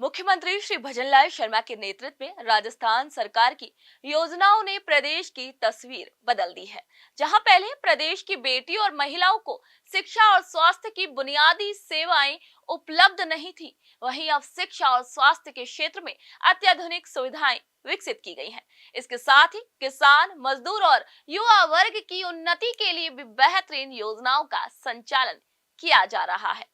मुख्यमंत्री श्री भजनलाल शर्मा के नेतृत्व में राजस्थान सरकार की योजनाओं ने प्रदेश की तस्वीर बदल दी है। जहां पहले प्रदेश की बेटियों और महिलाओं को शिक्षा और स्वास्थ्य की बुनियादी सेवाएं उपलब्ध नहीं थी, वहीं अब शिक्षा और स्वास्थ्य के क्षेत्र में अत्याधुनिक सुविधाएं विकसित की गई हैं। इसके साथ ही किसान, मजदूर और युवा वर्ग की उन्नति के लिए भी बेहतरीन योजनाओं का संचालन किया जा रहा है।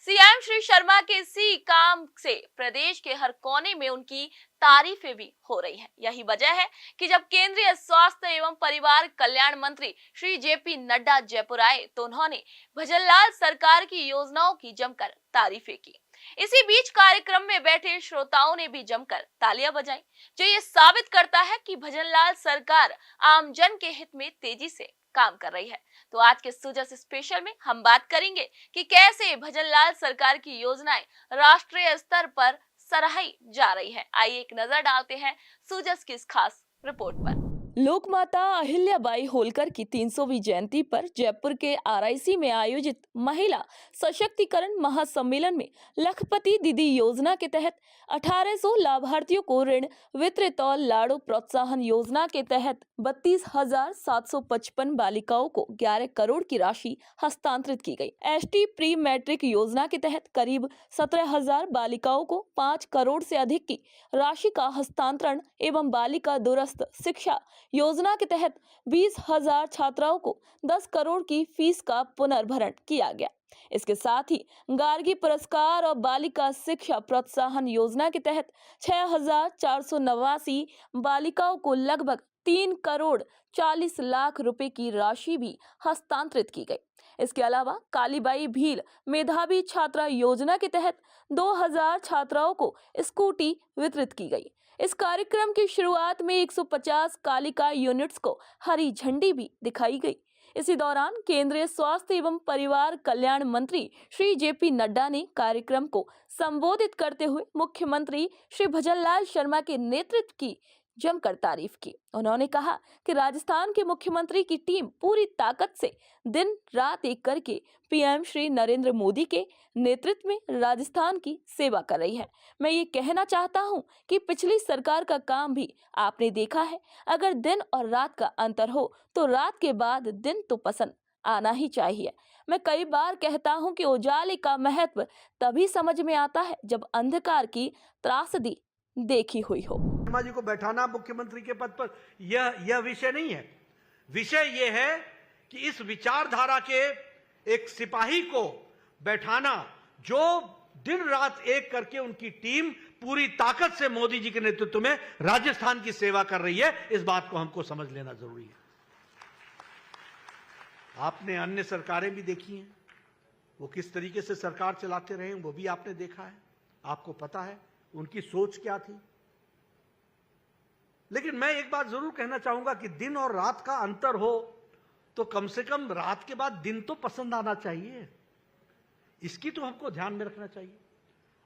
सीएम श्री शर्मा के इसी काम से प्रदेश के हर कोने में उनकी तारीफें भी हो रही हैं। यही वजह है कि जब केंद्रीय स्वास्थ्य एवं परिवार कल्याण मंत्री श्री जेपी नड्डा जयपुर आए तो उन्होंने भजनलाल सरकार की योजनाओं की जमकर तारीफें की। इसी बीच कार्यक्रम में बैठे श्रोताओं ने भी जमकर तालियां बजाई, जो ये साबित करता है कि भजनलाल सरकार आमजन के हित में तेजी से काम कर रही है। तो आज के सुजस स्पेशल में हम बात करेंगे कि कैसे भजनलाल सरकार की योजनाएं राष्ट्रीय स्तर पर सराही जा रही है। आइए एक नजर डालते हैं सुजस की इस खास रिपोर्ट पर। लोक माता अहिल्याबाई होलकर की 300वीं जयंती पर जयपुर के आरआईसी में आयोजित महिला सशक्तिकरण महासम्मेलन में लखपति दीदी योजना के तहत 1800 लाभार्थियों को ऋण वितरित और लाड़ो प्रोत्साहन योजना के तहत 32,755 बालिकाओं को 11 करोड़ की राशि हस्तांतरित की गई। एसटी प्री मैट्रिक योजना के तहत करीब 17,000 बालिकाओं को 5 करोड़ से अधिक की राशि का हस्तांतरण एवं बालिका दूरस्थ शिक्षा योजना के तहत 20,000 छात्राओं को 10 करोड़ की फीस का पुनर्भरण किया गया। इसके साथ ही गार्गी पुरस्कार और बालिका शिक्षा प्रोत्साहन योजना के तहत 6,489 बालिकाओं को लगभग 3 करोड़ 40 लाख रुपए की राशि भी हस्तांतरित की गई। इसके अलावा कालीबाई भील मेधावी छात्रा योजना के तहत 2,000 छात्राओं को स्कूटी वितरित की गई। इस कार्यक्रम की शुरुआत में 150 कालिका यूनिट्स को हरी झंडी भी दिखाई गई। इसी दौरान केंद्रीय स्वास्थ्य एवं परिवार कल्याण मंत्री श्री जेपी नड्डा ने कार्यक्रम को संबोधित करते हुए मुख्यमंत्री श्री भजनलाल शर्मा के नेतृत्व की जमकर तारीफ की। उन्होंने कहा कि राजस्थान के मुख्यमंत्री की टीम पूरी ताकत से दिन रात एक करके पीएम श्री नरेंद्र मोदी के नेतृत्व में राजस्थान की सेवा कर रही है। मैं ये कहना चाहता हूँ कि पिछली सरकार का काम भी आपने देखा है। अगर दिन और रात का अंतर हो तो रात के बाद दिन तो पसंद आना ही चाहिए। मैं कई बार कहता हूँ कि उजाले का महत्व तभी समझ में आता है जब अंधकार की त्रासदी देखी हुई हो। शर्मा जी को बैठाना मुख्यमंत्री के पद पर यह विषय नहीं है। विषय यह है कि इस विचारधारा के एक सिपाही को बैठाना जो दिन रात एक करके उनकी टीम पूरी ताकत से मोदी जी के नेतृत्व में राजस्थान की सेवा कर रही है, इस बात को हमको समझ लेना जरूरी है। आपने अन्य सरकारें भी देखी हैं, वो किस तरीके से सरकार चलाते रहे वो भी आपने देखा है, आपको पता है उनकी सोच क्या थी। लेकिन मैं एक बात जरूर कहना चाहूंगा कि दिन और रात का अंतर हो तो कम से कम रात के बाद दिन तो पसंद आना चाहिए, इसकी तो हमको ध्यान में रखना चाहिए।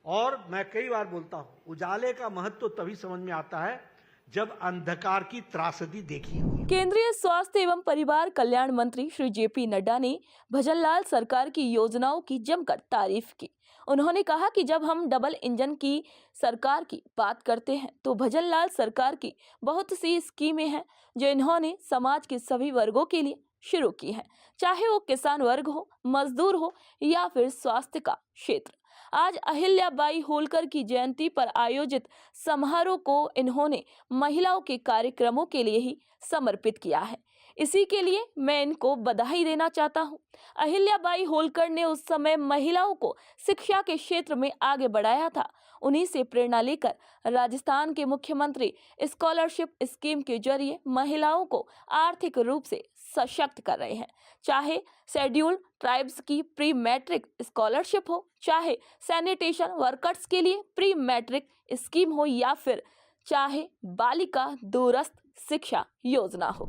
और मैं कई बार बोलता हूं, उजाले का महत्व तो तभी समझ में आता है जब अंधकार की त्रासदी देखी हुई। केंद्रीय स्वास्थ्य एवं परिवार कल्याण मंत्री श्री जेपी नड्डा ने भजनलाल सरकार की योजनाओं की जमकर तारीफ की। उन्होंने कहा कि जब हम डबल इंजन की सरकार की बात करते हैं तो भजनलाल सरकार की बहुत सी स्कीमें हैं जो इन्होंने समाज के सभी वर्गों के लिए शुरू की हैं, चाहे वो किसान वर्ग हो, मजदूर हो या फिर स्वास्थ्य का क्षेत्र। आज अहिल्याबाई होलकर की जयंती पर आयोजित समारोह को इन्होंने महिलाओं के कार्यक्रमों के लिए ही समर्पित किया है। इसी के लिए मैं इनको बधाई देना चाहता हूँ। अहिल्याबाई होलकर ने उस समय महिलाओं को शिक्षा के क्षेत्र में आगे बढ़ाया था। उन्हीं से प्रेरणा लेकर राजस्थान के मुख्यमंत्री स्कॉलरशिप स्कीम के जरिए महिलाओं को आर्थिक रूप से सशक्त कर रहे हैं। चाहे शेड्यूल्ड ट्राइब्स की प्री मैट्रिक स्कॉलरशिप हो, चाहे सैनिटेशन वर्कर्स के लिए प्री मैट्रिक स्कीम हो या फिर चाहे बालिका दूरस्थ शिक्षा योजना हो।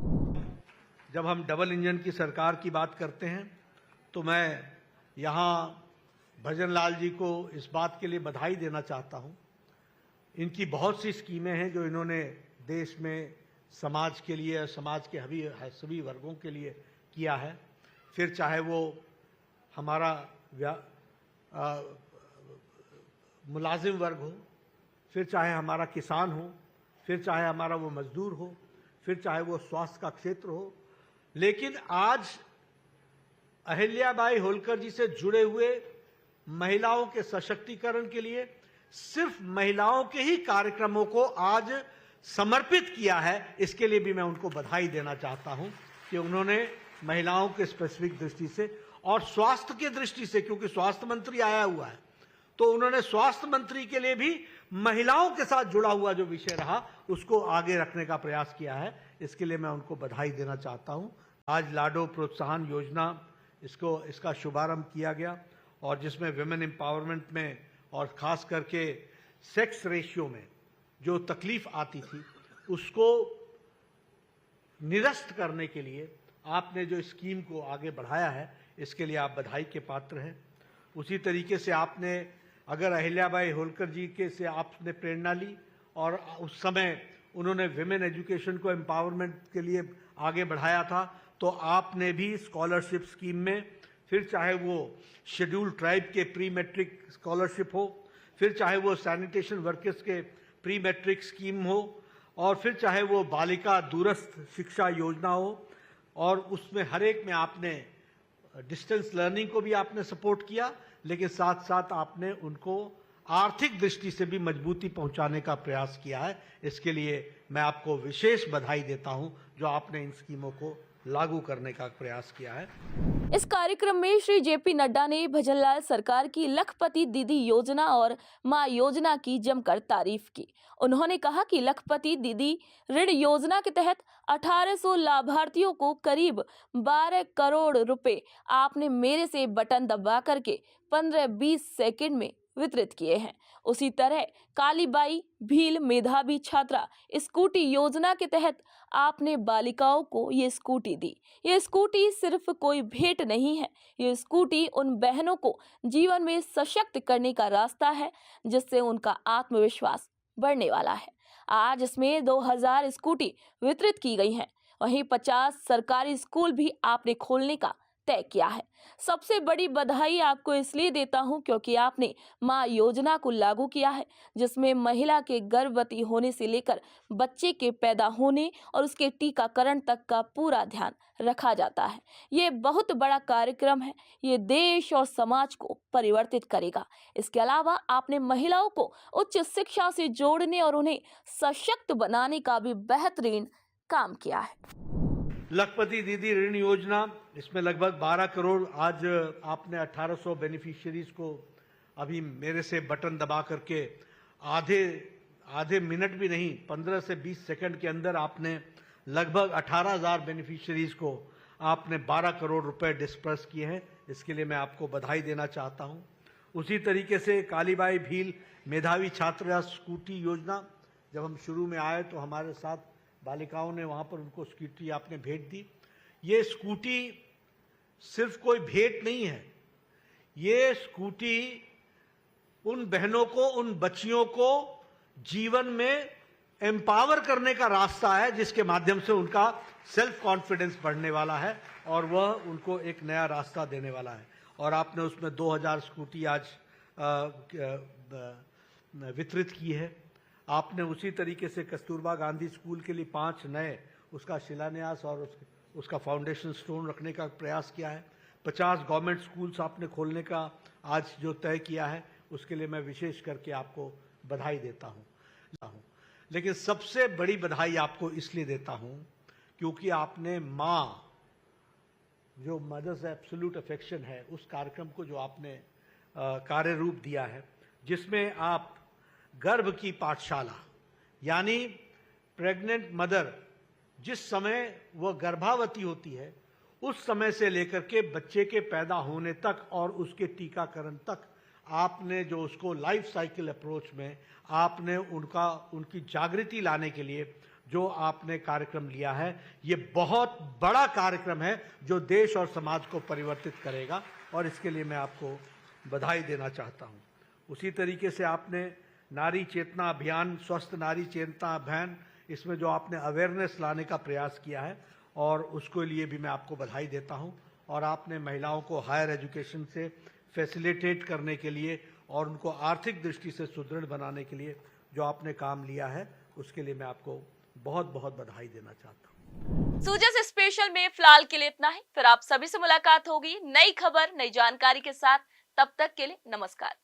जब हम डबल इंजन की सरकार की बात करते हैं तो मैं यहाँ भजनलाल जी को इस बात के लिए बधाई देना चाहता हूँ। इनकी बहुत सी स्कीमें हैं जो इन्होंने देश में समाज के लिए, समाज के सभी वर्गों के लिए किया है। फिर चाहे वो हमारा मुलाजिम वर्ग हो, फिर चाहे हमारा किसान हो, फिर चाहे हमारा वो मजदूर हो, फिर चाहे वो स्वास्थ्य का क्षेत्र हो। लेकिन आज अहिल्याबाई होलकर जी से जुड़े हुए महिलाओं के सशक्तिकरण के लिए सिर्फ महिलाओं के ही कार्यक्रमों को आज समर्पित किया है। इसके लिए भी मैं उनको बधाई देना चाहता हूं कि उन्होंने महिलाओं के स्पेसिफिक दृष्टि से और स्वास्थ्य की दृष्टि से, क्योंकि स्वास्थ्य मंत्री आया हुआ है, तो उन्होंने स्वास्थ्य मंत्री के लिए भी महिलाओं के साथ जुड़ा हुआ जो विषय रहा उसको आगे रखने का प्रयास किया है। इसके लिए मैं उनको बधाई देना चाहता हूं। आज लाडो प्रोत्साहन योजना इसका शुभारंभ किया गया और जिसमें विमेन एम्पावरमेंट में और खास करके सेक्स रेशियो में जो तकलीफ आती थी उसको निरस्त करने के लिए आपने जो स्कीम को आगे बढ़ाया है, इसके लिए आप बधाई के पात्र हैं। उसी तरीके से आपने अगर अहिल्याबाई होलकर जी के से आपने प्रेरणा ली और उस समय उन्होंने विमेन एजुकेशन को एम्पावरमेंट के लिए आगे बढ़ाया था, तो आपने भी स्कॉलरशिप स्कीम में, फिर चाहे वो शेड्यूल ट्राइब के प्री मैट्रिक स्कॉलरशिप हो, फिर चाहे वो सैनिटेशन वर्कर्स के प्री मैट्रिक स्कीम हो, और फिर चाहे वो बालिका दूरस्थ शिक्षा योजना हो, और उसमें हर एक में आपने डिस्टेंस लर्निंग को भी आपने सपोर्ट किया, लेकिन साथ साथ आपने उनको आर्थिक दृष्टि से भी मजबूती पहुंचाने का प्रयास किया है। इसके लिए मैं आपको विशेष बधाई देता हूं जो आपने इन स्कीमों को लागू करने का प्रयास किया है। इस कार्यक्रम में श्री जेपी नड्डा ने भजनलाल सरकार की लखपति दीदी योजना और मां योजना की जमकर तारीफ की। उन्होंने कहा कि लखपति दीदी ऋण योजना के तहत 1800 लाभार्थियों को करीब 12 करोड़ रुपए आपने मेरे से बटन दबा करके 15-20 सेकंड में वितरित किए हैं। उसी तरह कालीबाई भील मेधावी छात्रा स्कूटी योजना के तहत आपने बालिकाओं को ये स्कूटी दी। ये स्कूटी सिर्फ कोई भेंट नहीं है, ये स्कूटी उन बहनों को जीवन में सशक्त करने का रास्ता है जिससे उनका आत्मविश्वास बढ़ने वाला है। आज इसमें 2000 स्कूटी वितरित की गई हैं। वहीं 50 सरकारी स्कूल भी आपने खोलने का तय किया है। सबसे बड़ी बधाई आपको इसलिए देता हूं क्योंकि आपने मां योजना को लागू किया है, जिसमें महिला के गर्भवती होने से लेकर बच्चे के पैदा होने और उसके टीकाकरण तक का पूरा ध्यान रखा जाता है। ये बहुत बड़ा कार्यक्रम है, ये देश और समाज को परिवर्तित करेगा। इसके अलावा आपने महिलाओं को उच्च शिक्षा से जोड़ने और उन्हें सशक्त बनाने का भी बेहतरीन काम किया है। लखपति दीदी ऋण योजना, इसमें लगभग 12 करोड़, आज आपने 1800 बेनिफिशियरीज को अभी मेरे से बटन दबा करके आधे मिनट भी नहीं, 15 से 20 सेकंड के अंदर आपने लगभग 18,000 बेनिफिशियरीज को आपने 12 करोड़ रुपए डिस्पर्स किए हैं। इसके लिए मैं आपको बधाई देना चाहता हूं। उसी तरीके से कालीबाई भील मेधावी छात्रा स्कूटी योजना, जब हम शुरू में आए तो हमारे साथ बालिकाओं ने वहां पर उनको स्कूटी आपने भेंट दी। ये स्कूटी सिर्फ कोई भेंट नहीं है, ये स्कूटी उन बहनों को, उन बच्चियों को जीवन में एम्पावर करने का रास्ता है, जिसके माध्यम से उनका सेल्फ कॉन्फिडेंस बढ़ने वाला है और वह उनको एक नया रास्ता देने वाला है। और आपने उसमें 2000 स्कूटी आज वितरित की है। आपने उसी तरीके से कस्तूरबा गांधी स्कूल के लिए 5 नए उसका शिलान्यास और उसका फाउंडेशन स्टोन रखने का प्रयास किया है। 50 गवर्नमेंट स्कूल्स आपने खोलने का आज जो तय किया है, उसके लिए मैं विशेष करके आपको बधाई देता हूं। लेकिन सबसे बड़ी बधाई आपको इसलिए देता हूं क्योंकि आपने मां, जो मदर्स एब्सोल्यूट अफेक्शन है, उस कार्यक्रम को जो आपने कार्य रूप दिया है, जिसमें आप गर्भ की पाठशाला, यानी प्रेग्नेंट मदर जिस समय वह गर्भावती होती है उस समय से लेकर के बच्चे के पैदा होने तक और उसके टीकाकरण तक आपने जो उसको लाइफ साइकिल अप्रोच में आपने उनकी जागृति लाने के लिए जो आपने कार्यक्रम लिया है, ये बहुत बड़ा कार्यक्रम है जो देश और समाज को परिवर्तित करेगा और इसके लिए मैं आपको बधाई देना चाहता हूं। उसी तरीके से आपने नारी चेतना अभियान, स्वस्थ नारी चेतना अभियान, इसमें जो आपने अवेयरनेस लाने का प्रयास किया है और उसके लिए भी मैं आपको बधाई देता हूं। और आपने महिलाओं को हायर एजुकेशन से फैसिलिटेट करने के लिए और उनको आर्थिक दृष्टि से सुदृढ़ बनाने के लिए जो आपने काम लिया है, उसके लिए मैं आपको बहुत बहुत बधाई देना चाहता हूँ। सूजस स्पेशल में फिलहाल के लिए इतना ही। फिर आप सभी से मुलाकात होगी नई खबर, नई जानकारी के साथ। तब तक के लिए नमस्कार।